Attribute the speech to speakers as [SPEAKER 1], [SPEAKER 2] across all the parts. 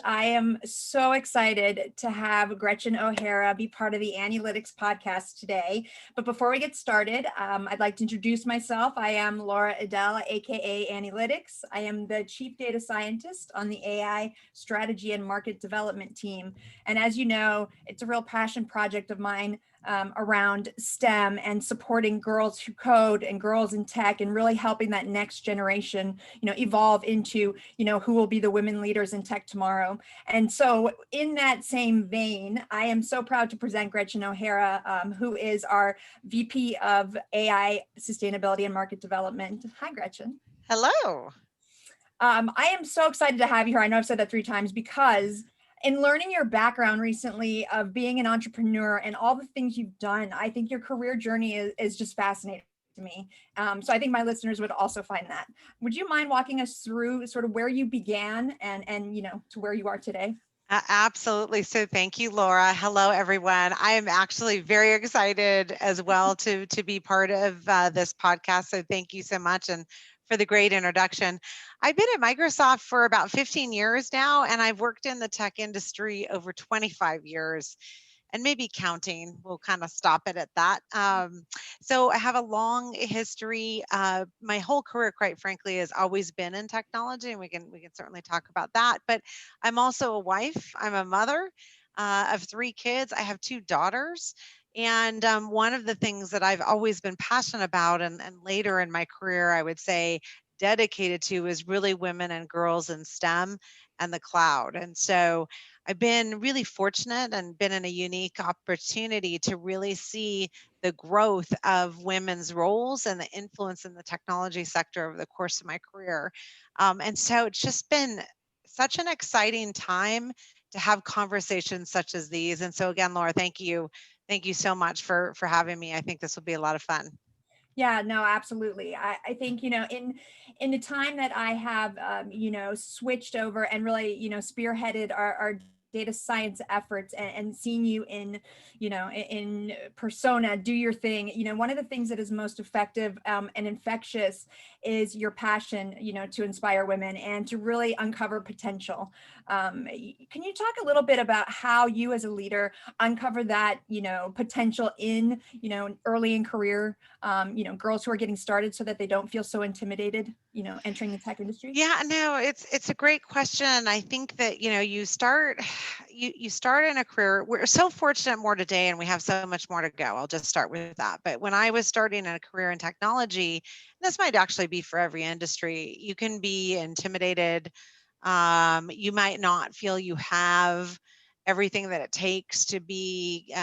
[SPEAKER 1] I am so excited to have Gretchen O'Hara be part of the Annielytics podcast today. But before we get started, I'd like to introduce myself. I am Laura Edell, aka Annielytics. I am the Chief Data Scientist on the AI Strategy and Market Development team. And as you know, it's a real passion project of mine around STEM and supporting girls who code and girls in tech and really helping that next generation, evolve into, who will be the women leaders in tech tomorrow. And so in that same vein, I am so proud to present Gretchen O'Hara, who is our VP of AI Sustainability and Market Development. Hi, Gretchen.
[SPEAKER 2] Hello.
[SPEAKER 1] I am so excited to have you here. I know I've said that 3 times because in learning your background recently of being an entrepreneur and all the things you've done, I think your career journey is just fascinating to me. So I think my listeners would also find that. Would you mind walking us through sort of where you began and to where you are today?
[SPEAKER 2] Absolutely. So thank you, Laura. Hello, everyone. I am actually very excited as well to be part of this podcast. So thank you so much and for the great introduction. I've been at Microsoft for about 15 years now, and I've worked in the tech industry over 25 years. And maybe counting, we'll kind of stop it at that. So I have a long history. My whole career, quite frankly, has always been in technology, and we can certainly talk about that. But I'm also a wife. I'm a mother of 3 kids. I have 2 daughters. And one of the things that I've always been passionate about, and later in my career, I would say dedicated to, is really women and girls in STEM and the cloud. And so I've been really fortunate and been in a unique opportunity to really see the growth of women's roles and the influence in the technology sector over the course of my career. And so it's just been such an exciting time to have conversations such as these. And so again, Laura, thank you. Thank you so much for having me. I think this will be a lot of fun.
[SPEAKER 1] Yeah, no, absolutely. I think, in the time that I have, switched over and really, spearheaded our data science efforts and seeing you in, in persona, do your thing. One of the things that is most effective and infectious is your passion, to inspire women and to really uncover potential. Can you talk a little bit about how you as a leader uncover that, potential in, early in career, girls who are getting started so that they don't feel so intimidated, entering the tech industry?
[SPEAKER 2] Yeah, no, it's a great question. I think that, you start you start in a career. We're so fortunate more today, and we have so much more to go. I'll just start with that. But when I was starting a career in technology, this might actually be for every industry, you can be intimidated. You might not feel you have everything that it takes to be,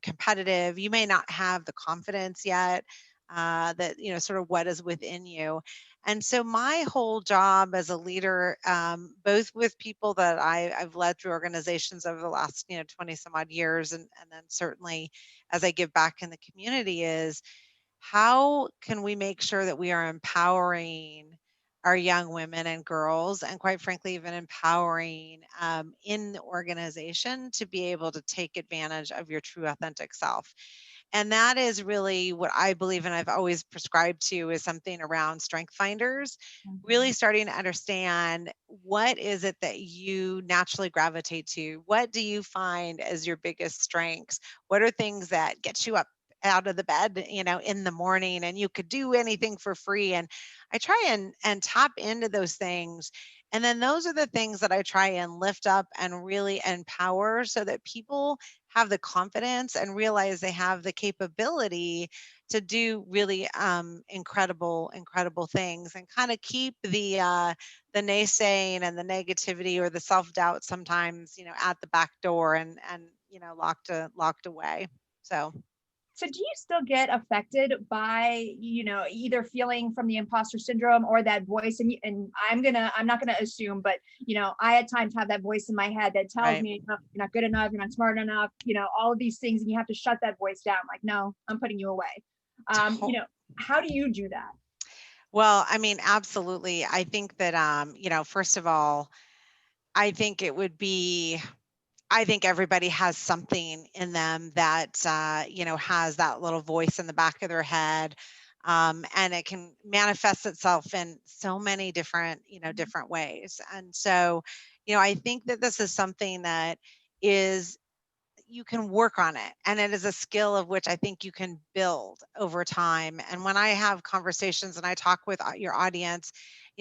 [SPEAKER 2] competitive. You may not have the confidence yet that, sort of what is within you. And so my whole job as a leader, both with people that I've led through organizations over the last, 20 some odd years, and then certainly as I give back in the community, is how can we make sure that we are empowering our young women and girls, and quite frankly, even empowering in the organization to be able to take advantage of your true authentic self. And that is really what I believe, and I've always prescribed to, is something around strength finders, really starting to understand what is it that you naturally gravitate to? What do you find as your biggest strengths? What are things that get you up out of the bed, in the morning, and you could do anything for free? And I try and tap into those things. And then those are the things that I try and lift up and really empower so that people have the confidence and realize they have the capability to do really incredible things, and kind of keep the naysaying and the negativity or the self-doubt sometimes, at the back door, and locked away.
[SPEAKER 1] So do you still get affected by, either feeling from the imposter syndrome or that voice? And I'm not gonna assume, but I at times have that voice in my head that tells
[SPEAKER 2] Right.
[SPEAKER 1] me, "No, you're not good enough, you're not smart enough, all of these things, and you have to shut that voice down. Like, no, I'm putting you away. How do you do that?
[SPEAKER 2] Well, I mean, absolutely. I think that, first of all, I think it would be, I think everybody has something in them that, has that little voice in the back of their head. And it can manifest itself in so many different, different ways. And so, I think that this is something that is you can work on it, and it is a skill of which I think you can build over time. And when I have conversations and I talk with your audience,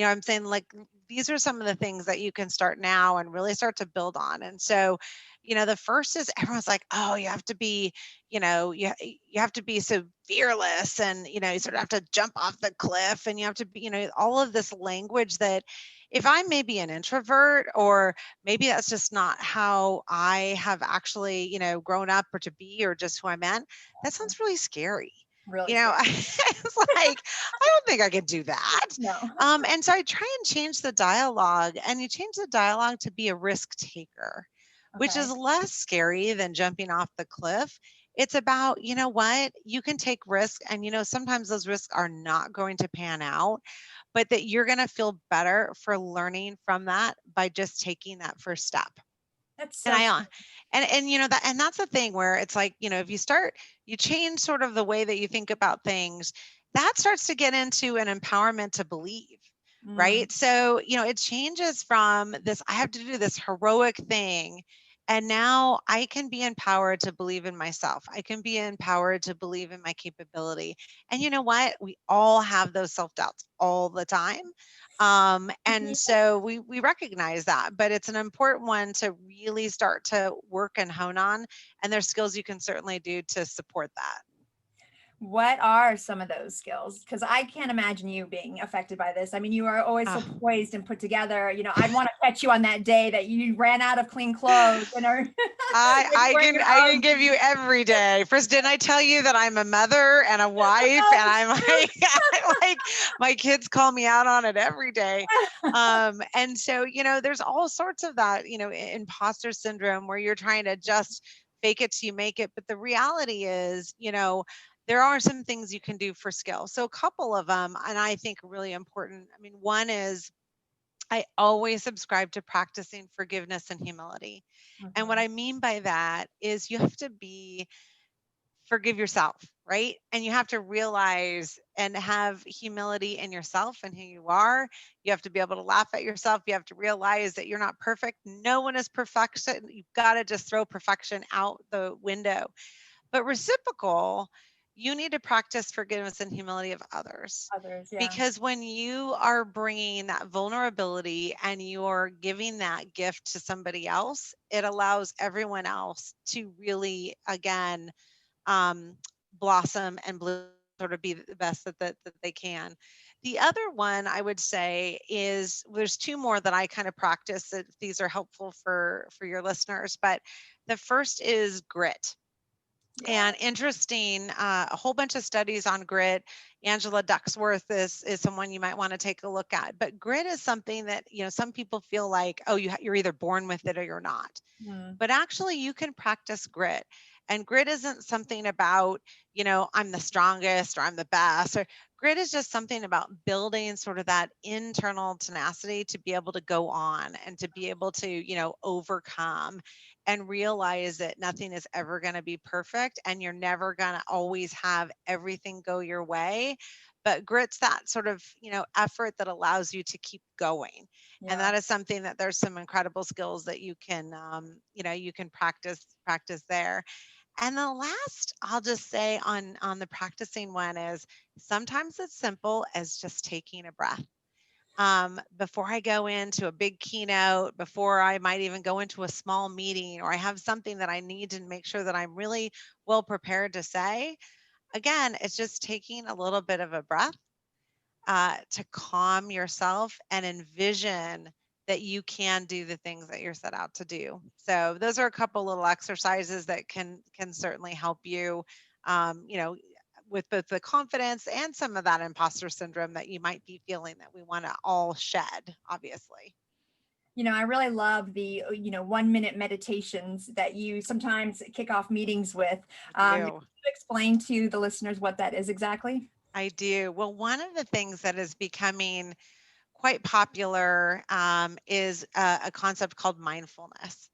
[SPEAKER 2] I'm saying, like, these are some of the things that you can start now and really start to build on. And so, the first is, everyone's like, oh, you have to be, you have to be so fearless, and you sort of have to jump off the cliff, and you have to be, all of this language that, if I'm maybe an introvert, or maybe that's just not how I have actually, grown up, or to be, or just who I'm at, that sounds really scary.
[SPEAKER 1] Really scary.
[SPEAKER 2] It's like, I don't think I could do that.
[SPEAKER 1] No.
[SPEAKER 2] And so I try and change the dialogue, and you change the dialogue to be a risk taker, which
[SPEAKER 1] Okay.
[SPEAKER 2] is less scary than jumping off the cliff. It's about, what, you can take risks, and, sometimes those risks are not going to pan out, but that you're going to feel better for learning from that by just taking that first step.
[SPEAKER 1] That's
[SPEAKER 2] And
[SPEAKER 1] so true.
[SPEAKER 2] that's the thing where it's like, if you change sort of the way that you think about things, that starts to get into an empowerment to believe. Right. So, it changes from this, I have to do this heroic thing. And now I can be empowered to believe in myself. I can be empowered to believe in my capability. And you know what? We all have those self-doubts all the time. And so we recognize that, but it's an important one to really start to work and hone on. And there's skills you can certainly do to support that.
[SPEAKER 1] What are some of those skills? Because I can't imagine you being affected by this. I mean, you are always so poised and put together. I'd want to catch you on that day that you ran out of clean clothes and are.
[SPEAKER 2] I can give you every day. First, didn't I tell you that I'm a mother and a wife, and I'm like my kids call me out on it every day. And so, there's all sorts of that, imposter syndrome, where you're trying to just fake it till you make it. But the reality is, there are some things you can do for skill. So a couple of them, and I think really important. I mean, one is, I always subscribe to practicing forgiveness and humility. And what I mean by that is, you have to forgive yourself, right? And you have to realize and have humility in yourself and who you are. You have to be able to laugh at yourself. You have to realize that you're not perfect. No one is perfection. You've got to just throw perfection out the window. But reciprocal, you need to practice forgiveness and humility of others.
[SPEAKER 1] Others, yeah.
[SPEAKER 2] Because when you are bringing that vulnerability and you're giving that gift to somebody else, it allows everyone else to really, again, blossom and bloom, sort of be the best that they can. The other one I would say is, there's two more that I kind of practice, that these are helpful for your listeners. But the first is grit. And interesting, a whole bunch of studies on grit. Angela Duckworth is someone you might want to take a look at. But grit is something that, some people feel like, oh, you're either born with it or you're not. But actually, you can practice grit. And grit isn't something about, I'm the strongest or I'm the best. Or grit is just something about building sort of that internal tenacity to be able to go on and to be able to, overcome, and realize that nothing is ever going to be perfect, and you're never going to always have everything go your way. But grit's that sort of, effort that allows you to keep going.
[SPEAKER 1] Yeah.
[SPEAKER 2] And that is something that there's some incredible skills that you can, you can practice there. And the last I'll just say on the practicing one is, sometimes it's simple as just taking a breath. Before I go into a big keynote, before I might even go into a small meeting, or I have something that I need to make sure that I'm really well prepared to say, again, it's just taking a little bit of a breath to calm yourself and envision that you can do the things that you're set out to do. So those are a couple little exercises that can certainly help you, with both the confidence and some of that imposter syndrome that you might be feeling, that we want to all shed, obviously.
[SPEAKER 1] I really love the, 1 minute meditations that you sometimes kick off meetings with. Can you explain to the listeners what that is exactly?
[SPEAKER 2] I do. Well, one of the things that is becoming quite popular is a concept called mindfulness.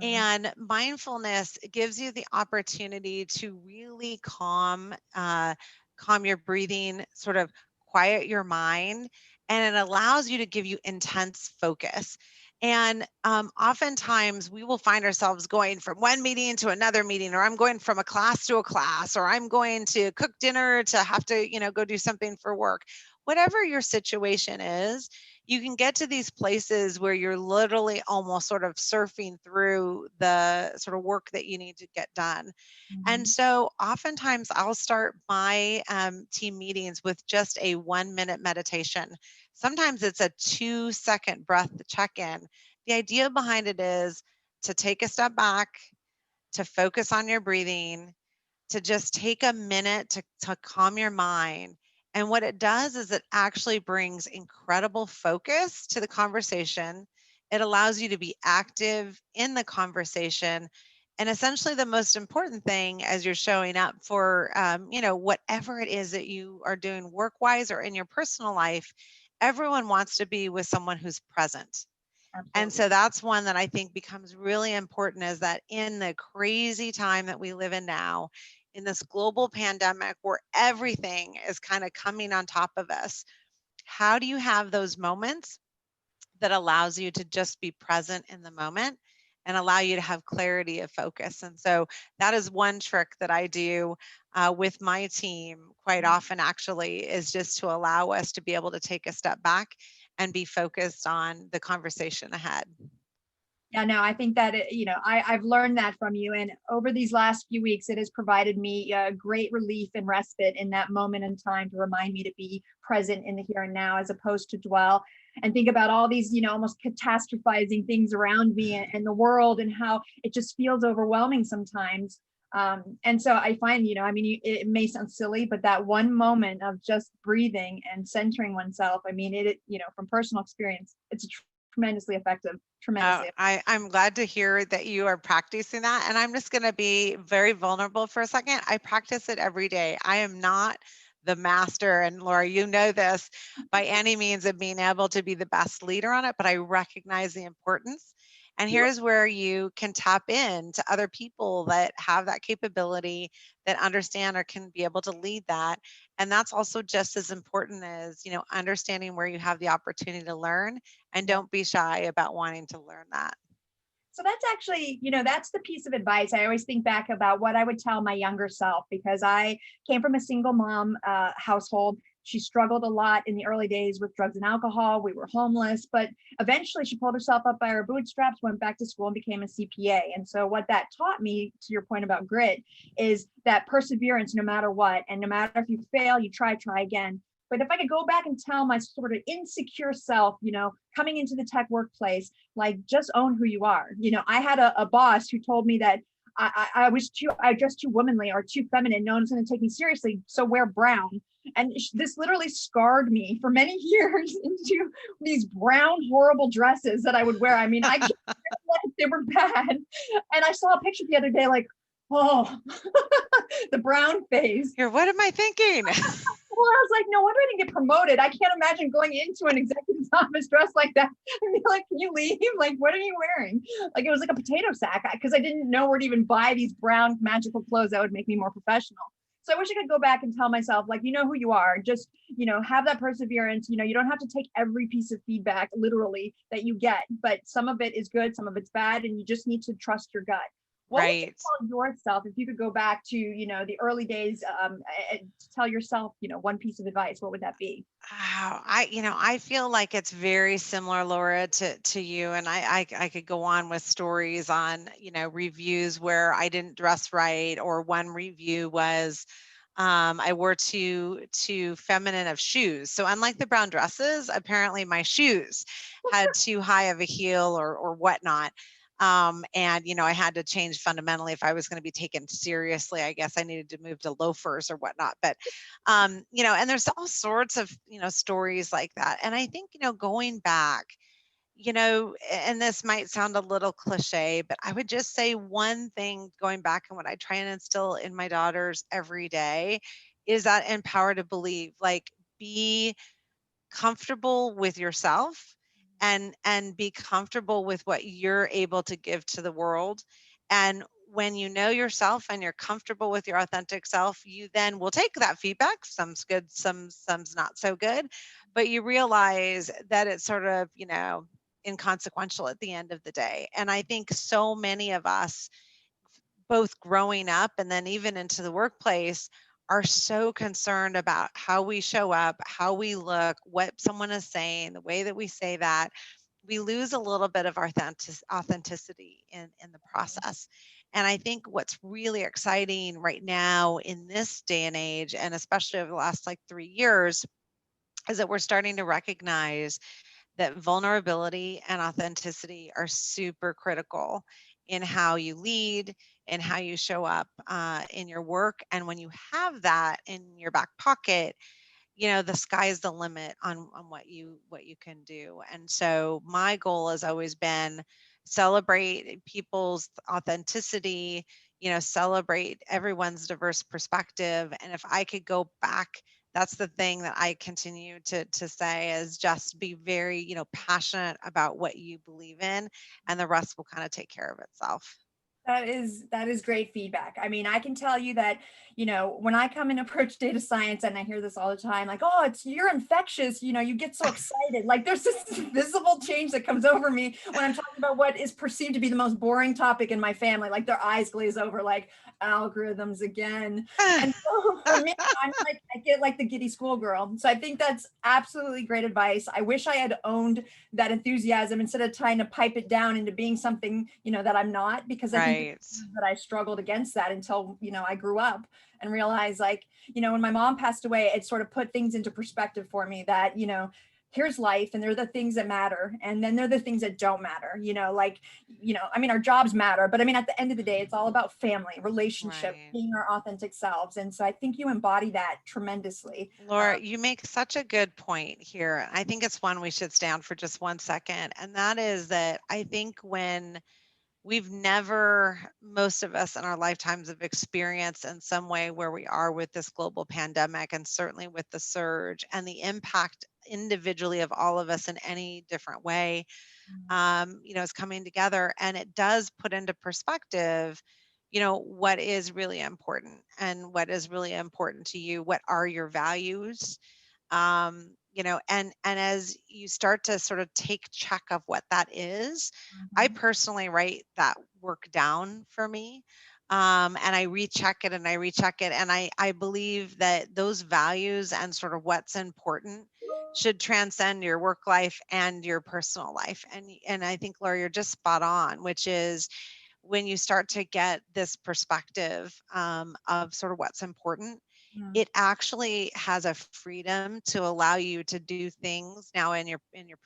[SPEAKER 2] And mindfulness gives you the opportunity to really calm your breathing, sort of quiet your mind, and it allows you to give you intense focus. And oftentimes we will find ourselves going from one meeting to another meeting, or I'm going from a class to a class, or I'm going to cook dinner to have to, go do something for work. Whatever your situation is, you can get to these places where you're literally almost sort of surfing through the sort of work that you need to get done. And so oftentimes I'll start my team meetings with just a 1-minute meditation. Sometimes it's a 2-second breath check in. The idea behind it is to take a step back, to focus on your breathing, to just take a minute to calm your mind. And what it does is it actually brings incredible focus to the conversation. It allows you to be active in the conversation. And essentially, the most important thing as you're showing up for, whatever it is that you are doing work wise or in your personal life, everyone wants to be with someone who's present. And so that's one that I think becomes really important, is that in the crazy time that we live in now, in this global pandemic where everything is kind of coming on top of us, how do you have those moments that allows you to just be present in the moment and allow you to have clarity of focus? And so that is one trick that I do with my team quite often, actually, is just to allow us to be able to take a step back and be focused on the conversation ahead.
[SPEAKER 1] Yeah, no, I think that, I've learned that from you. And over these last few weeks, it has provided me great relief and respite in that moment in time to remind me to be present in the here and now, as opposed to dwell and think about all these, almost catastrophizing things around me and the world, and how it just feels overwhelming sometimes. And so I find, it may sound silly, but that one moment of just breathing and centering oneself, from personal experience, it's tremendously effective. Tremendously.
[SPEAKER 2] I'm glad to hear that you are practicing that. And I'm just going to be very vulnerable for a second. I practice it every day. I am not the master, and Laura, you know this, by any means of being able to be the best leader on it, but I recognize the importance. And here's where you can tap in to other people that have that capability, that understand or can be able to lead that. And that's also just as important as, understanding where you have the opportunity to learn, and don't be shy about wanting to learn that.
[SPEAKER 1] So that's actually, that's the piece of advice. I always think back about what I would tell my younger self, because I came from a single mom household. She struggled a lot in the early days with drugs and alcohol. We were homeless, but eventually she pulled herself up by her bootstraps, went back to school and became a CPA. And so what that taught me, to your point about grit, is that perseverance no matter what. And no matter if you fail, you try again. But if I could go back and tell my sort of insecure self, coming into the tech workplace, like, just own who you are. I had a boss who told me that I dressed too womanly or too feminine. No one's going to take me seriously. So wear brown. And this literally scarred me for many years into these brown, horrible dresses that I would wear. I just like they were bad. And I saw a picture the other day, like, oh, the brown face.
[SPEAKER 2] What am I thinking?
[SPEAKER 1] Well, I was like, no wonder I didn't get promoted. I can't imagine going into an executive's office dressed like that and be like, can you leave? Like, what are you wearing? Like, it was like a potato sack, because I didn't know where to even buy these brown magical clothes that would make me more professional. So I wish I could go back and tell myself, like, you know who you are. Just, have that perseverance. You don't have to take every piece of feedback literally that you get, but some of it is good, some of it's bad, and you just need to trust your gut. What would you tell yourself if you could go back to, the early days, tell yourself, one piece of advice? What would that be?
[SPEAKER 2] I feel like it's very similar, Laura, to you. And I could go on with stories on, reviews where I didn't dress right, or one review was, I wore too feminine of shoes. So unlike the brown dresses, apparently my shoes had too high of a heel or whatnot. And, I had to change fundamentally if I was going to be taken seriously. I guess I needed to move to loafers or whatnot. But, and there's all sorts of, stories like that. And I think, going back, and this might sound a little cliche, but I would just say one thing going back, and what I try and instill in my daughters every day, is that empower to believe, like, be comfortable with yourself, and be comfortable with what you're able to give to the world. And when you know yourself and you're comfortable with your authentic self, you then will take that feedback. Some's good, some's not so good, but you realize that it's sort of, inconsequential at the end of the day. And I think so many of us, both growing up and then even into the workplace, are so concerned about how we show up, how we look, what someone is saying, the way that we say that. We lose a little bit of our authenticity in the process. And I think what's really exciting right now in this day and age, and especially over the last like 3 years, is that we're starting to recognize that vulnerability and authenticity are super critical in how you lead and how you show up in your work. And when you have that in your back pocket, the sky's the limit on what you can do. And so my goal has always been celebrate people's authenticity, celebrate everyone's diverse perspective. And if I could go back, that's the thing that I continue to say, is just be very, passionate about what you believe in, and the rest will kind of take care of itself.
[SPEAKER 1] That is great feedback. I mean, I can tell you that, when I come and approach data science, and I hear this all the time, like, oh, you're infectious, you get so excited. Like there's this visible change that comes over me when I'm talking about what is perceived to be the most boring topic in my family. Like their eyes glaze over, like algorithms again. And so for me, I get like the giddy schoolgirl. So I think that's absolutely great advice. I wish I had owned that enthusiasm instead of trying to pipe it down into being something, that I'm not, because I think that I struggled against that until, I grew up and realized, like, when my mom passed away, it sort of put things into perspective for me that, here's life, and they're the things that matter. And then they're the things that don't matter, I mean, our jobs matter, but I mean, at the end of the day, it's all about family, relationship, being our authentic selves. And so I think you embody that tremendously.
[SPEAKER 2] Laura, you make such a good point here. I think it's one we should stand for just 1 second. And that is that I think when most of us in our lifetimes have experienced in some way where we are with this global pandemic, and certainly with the surge and the impact individually of all of us in any different way, is coming together. And it does put into perspective, what is really important, and what is really important to you. What are your values? And as you start to sort of take check of what that is, I personally write that work down for me. And I recheck it and I recheck it. And I believe that those values and sort of what's important should transcend your work life and your personal life. And I think, Laura, you're just spot on, which is when you start to get this perspective of sort of what's important, it actually has a freedom to allow you to do things now in your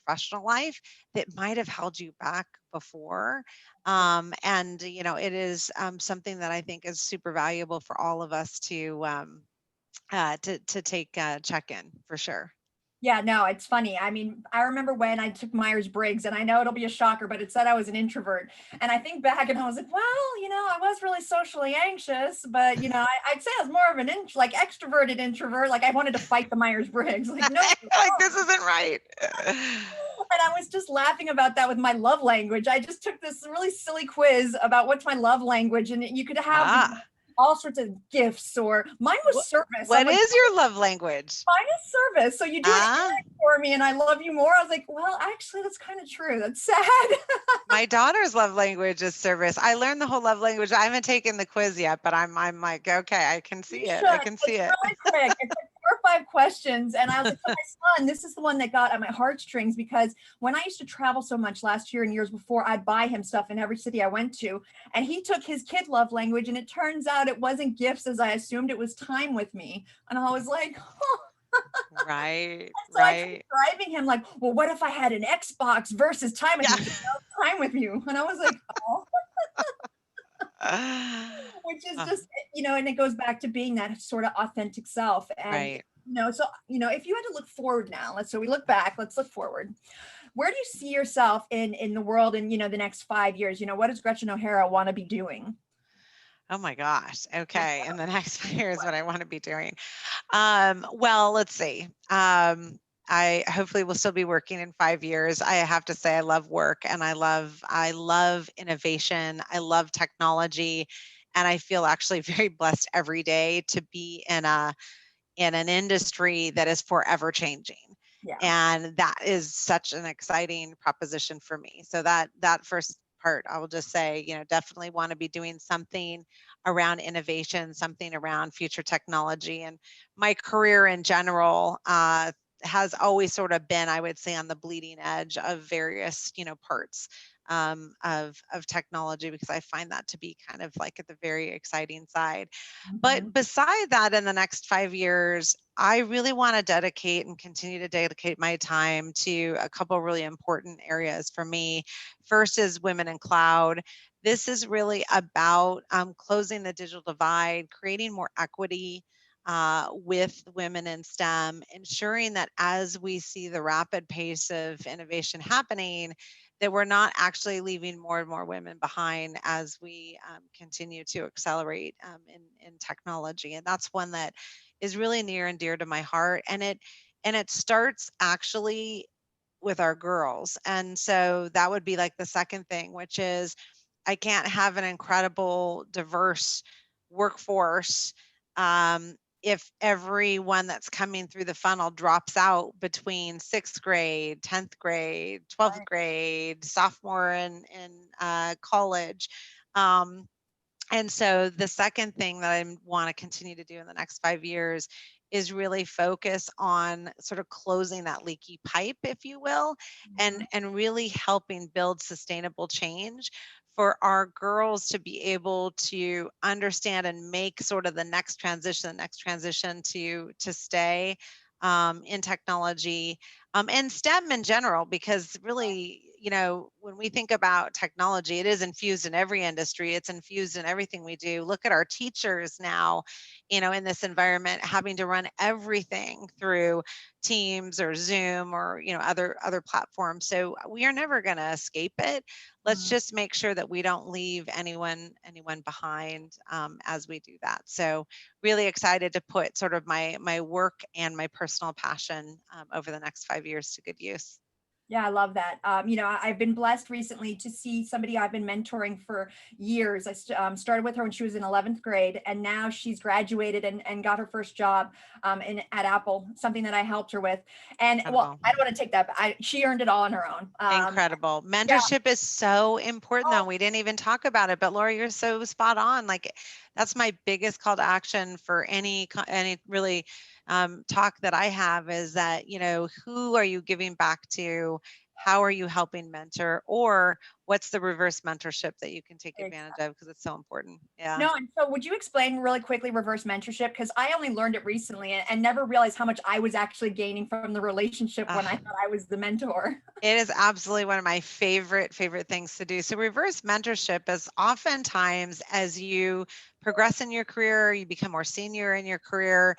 [SPEAKER 2] professional life that might have held you back before. And it is something that I think is super valuable for all of us to take check in, for sure.
[SPEAKER 1] Yeah, no, it's funny. I mean, I remember when I took Myers-Briggs, and I know it'll be a shocker, but it said I was an introvert. And I think back and I was like, well, I was really socially anxious, but, I'd say I was more of an extroverted introvert. Like I wanted to fight the Myers-Briggs. Like, no,
[SPEAKER 2] like this isn't right.
[SPEAKER 1] And I was just laughing about that with my love language. I just took this really silly quiz about what's my love language, and you could have all sorts of gifts, or mine was service.
[SPEAKER 2] What is your love language?
[SPEAKER 1] Mine is service. So you do it for me and I love you more. I was like, well, actually, that's kind of true. That's sad.
[SPEAKER 2] My daughter's love language is service. I learned the whole love language. I haven't taken the quiz yet, but I'm like, okay, I can see it. I can see it.
[SPEAKER 1] Really quick. It's like 4 or 5 questions. And I was like, for my son, this is the one that got at my heartstrings, because when I used to travel so much last year and years before, I'd buy him stuff in every city I went to. And he took his kid love language, and it turns out it wasn't gifts as I assumed. It was time with me. And I was like, oh.
[SPEAKER 2] Right.
[SPEAKER 1] So I kept driving him like, well, what if I had an Xbox versus time with you? Time with you. And I was like, oh. Which is just, and it goes back to being that sort of authentic self. And, so, if you had to look forward now, so we look back, let's look forward. Where do you see yourself in the world in, the next 5 years? What does Gretchen O'Hara want to be doing?
[SPEAKER 2] Oh my gosh. Okay. In the next 5 years, what I want to be doing. Well, let's see. I hopefully will still be working in 5 years. I have to say I love work, and I love innovation. I love technology, and I feel actually very blessed every day to be in an industry that is forever changing.
[SPEAKER 1] Yeah.
[SPEAKER 2] And that is such an exciting proposition for me. So that first part, I will just say, definitely want to be doing something around innovation, something around future technology. And my career in general has always sort of been, I would say, on the bleeding edge of various, parts of technology, because I find that to be kind of like at the very exciting side. But beside that, in the next 5 years, I really want to dedicate and continue to dedicate my time to a couple really important areas for me. First is women in cloud. This is really about closing the digital divide, creating more equity with women in STEM, ensuring that as we see the rapid pace of innovation happening, that we're not actually leaving more and more women behind as we continue to accelerate in technology. And that's one that is really near and dear to my heart. And it starts actually with our girls. And so that would be like the second thing, which is I can't have an incredible, diverse workforce if everyone that's coming through the funnel drops out between 6th grade, 10th grade, 12th grade, sophomore in college. And so the second thing that I want to continue to do in the next 5 years is really focus on sort of closing that leaky pipe, if you will, and really helping build sustainable change for our girls to be able to understand and make sort of the next transition to stay in technology and STEM in general, because really, when we think about technology, it is infused in every industry. It's infused in everything we do. Look at our teachers now, in this environment, having to run everything through Teams or Zoom or, other platforms. So we are never going to escape it. Let's just make sure that we don't leave anyone behind as we do that. So really excited to put sort of my work and my personal passion over the next 5 years to good use.
[SPEAKER 1] Yeah, I love that. I've been blessed recently to see somebody I've been mentoring for years. I started with her when she was in 11th grade, and now she's graduated and got her first job at Apple, something that I helped her with. And well, I don't want to take that, but she earned it all on her own.
[SPEAKER 2] Incredible. Mentorship is so important, though. We didn't even talk about it, but Laura, you're so spot on. Like, that's my biggest call to action for any really talk that I have is that, who are you giving back to? How are you helping mentor? Or what's the reverse mentorship that you can take advantage of? Because it's so important. Yeah.
[SPEAKER 1] No, and so would you explain really quickly reverse mentorship? Because I only learned it recently and never realized how much I was actually gaining from the relationship when I thought I was the mentor.
[SPEAKER 2] It is absolutely one of my favorite things to do. So reverse mentorship is oftentimes as you progress in your career, you become more senior in your career.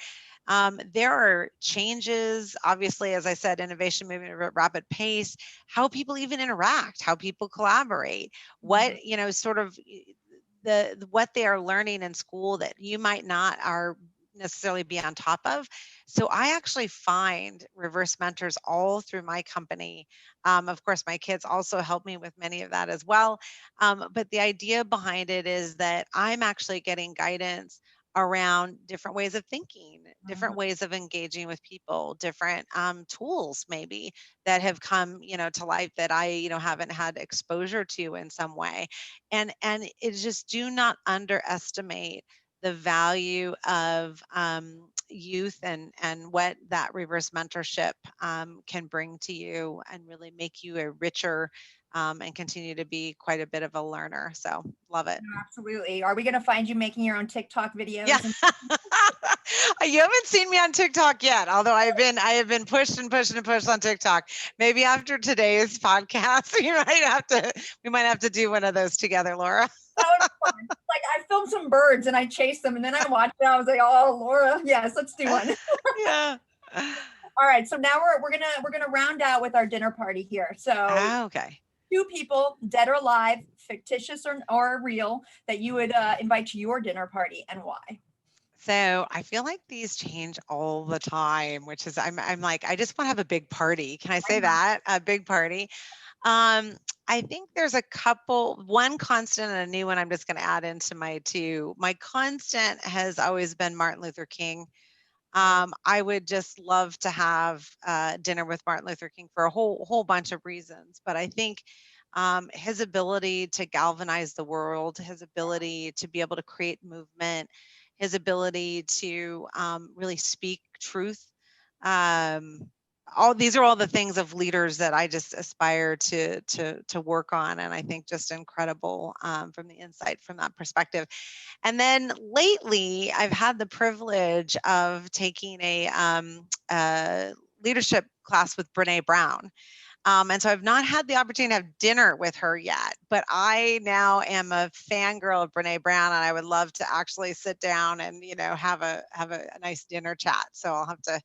[SPEAKER 2] There are changes, obviously, as I said, innovation moving at a rapid pace, how people even interact, how people collaborate, what, sort of what they are learning in school that you might not are necessarily be on top of. So I actually find reverse mentors all through my company. Of course, my kids also help me with many of that as well. But the idea behind it is that I'm actually getting guidance around different ways of thinking, different ways of engaging with people, different tools maybe that have come, to life that I, haven't had exposure to in some way. And it just do not underestimate the value of youth and what that reverse mentorship can bring to you and really make you a richer and continue to be quite a bit of a learner. So love it.
[SPEAKER 1] Absolutely. Are we going to find you making your own TikTok videos?
[SPEAKER 2] Yeah. You haven't seen me on TikTok yet, although I have been pushed and pushed and pushed on TikTok. Maybe after today's podcast, we might have to do one of those together, Laura.
[SPEAKER 1] That would be fun. Like, I filmed some birds and I chased them and then I watched it. I was like, oh, Laura, yes, let's do one.
[SPEAKER 2] Yeah.
[SPEAKER 1] All right. So now we're gonna round out with our dinner party here. So
[SPEAKER 2] okay.
[SPEAKER 1] 2 people, dead or alive, fictitious or real, that you would invite to your dinner party, and why?
[SPEAKER 2] So I feel like these change all the time, which is I'm like, I just want to have a big party. Can I say that? A big party. I think there's one constant and a new one I'm just going to add into my two. My constant has always been Martin Luther King. I would just love to have dinner with Martin Luther King for a whole bunch of reasons. But I think his ability to galvanize the world, his ability to be able to create movement, his ability to really speak truth. All these are all the things of leaders that I just aspire to work on, and I think just incredible from the insight from that perspective. And then lately, I've had the privilege of taking a leadership class with Brene Brown. And so I've not had the opportunity to have dinner with her yet, but I now am a fangirl of Brene Brown, and I would love to actually sit down and, have a nice dinner chat. So I'll have to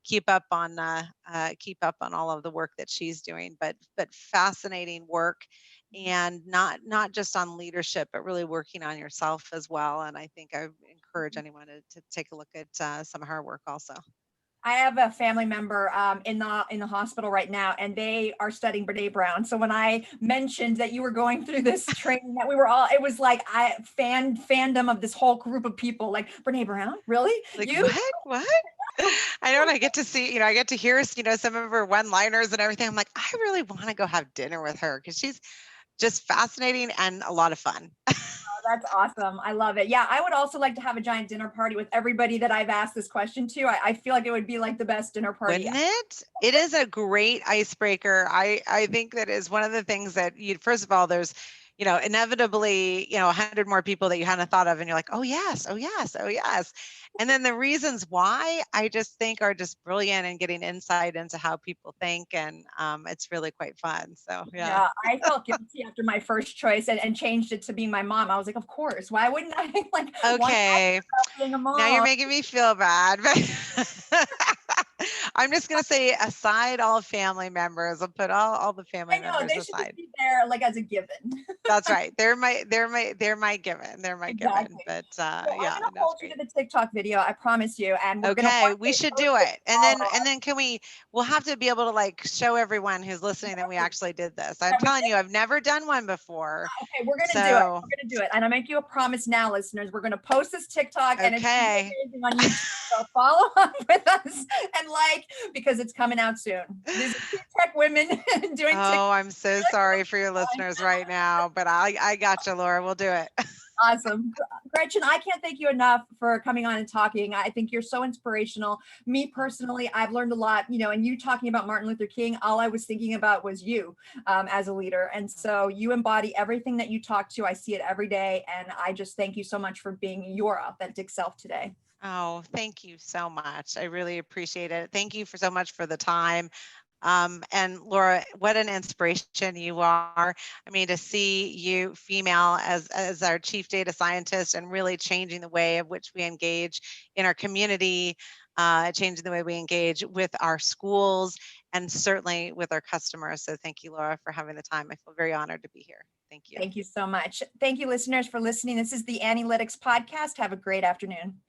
[SPEAKER 2] keep up on all of the work that she's doing, but fascinating work, and not just on leadership, but really working on yourself as well. And I think I encourage anyone to take a look at some of her work also.
[SPEAKER 1] I have a family member in the hospital right now, and they are studying Brene Brown. So when I mentioned that you were going through this training, that we were all, it was like fandom of this whole group of people. Like, Brene Brown, really?
[SPEAKER 2] Like,
[SPEAKER 1] you?
[SPEAKER 2] what? I know, and I get to see, I get to hear, some of her one-liners and everything. I'm like, I really want to go have dinner with her because she's just fascinating and a lot of fun.
[SPEAKER 1] That's awesome. I love it. Yeah, I would also like to have a giant dinner party with everybody that I've asked this question to. I feel like it would be like the best dinner party.
[SPEAKER 2] Wouldn't it? It is a great icebreaker. I think that is one of the things that first of all, there's, inevitably, 100 more people that you hadn't thought of, and you're like, oh yes, oh yes, oh yes. And then the reasons why I just think are just brilliant, and getting insight into how people think, and it's really quite fun. So yeah.
[SPEAKER 1] I felt guilty after my first choice and changed it to being my mom. I was like, of course, why wouldn't I? Like,
[SPEAKER 2] Okay,
[SPEAKER 1] being a mom?
[SPEAKER 2] now you're making me feel bad, but I'm just gonna say, aside all family members, I'll put all the family members
[SPEAKER 1] they
[SPEAKER 2] aside.
[SPEAKER 1] should be there like as a given.
[SPEAKER 2] That's right. They're my given. They're my
[SPEAKER 1] Exactly.
[SPEAKER 2] given. But
[SPEAKER 1] So
[SPEAKER 2] yeah,
[SPEAKER 1] I'm gonna hold you to the TikTok video. I promise you. And we're
[SPEAKER 2] okay, we should do it. And then we'll have to be able to like show everyone who's listening that we actually did this. I'm telling you, I've never done one before.
[SPEAKER 1] Okay, we're gonna do it. We're gonna do it. And I make you a promise now, listeners. We're gonna post this TikTok, and it's amazing on YouTube. So follow up with us and because it's coming out soon. These are two tech women doing TikTok.
[SPEAKER 2] Oh, I'm so sorry for your listeners right now, but I got you, Laura. We'll do it.
[SPEAKER 1] Awesome. Gretchen, I can't thank you enough for coming on and talking. I think you're so inspirational. Me personally, I've learned a lot, and you talking about Martin Luther King, all I was thinking about was you as a leader. And so you embody everything that you talk to. I see it every day. And I just thank you so much for being your authentic self today.
[SPEAKER 2] Oh, thank you so much. I really appreciate it. Thank you so much for the time. And Laura, what an inspiration you are. I mean, to see you female as our chief data scientist, and really changing the way of which we engage in our community, changing the way we engage with our schools, and certainly with our customers. So thank you, Laura, for having the time. I feel very honored to be here. Thank you.
[SPEAKER 1] Thank you so much. Thank you, listeners, for listening. This is the Annielytics Podcast. Have a great afternoon.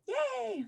[SPEAKER 1] Yay.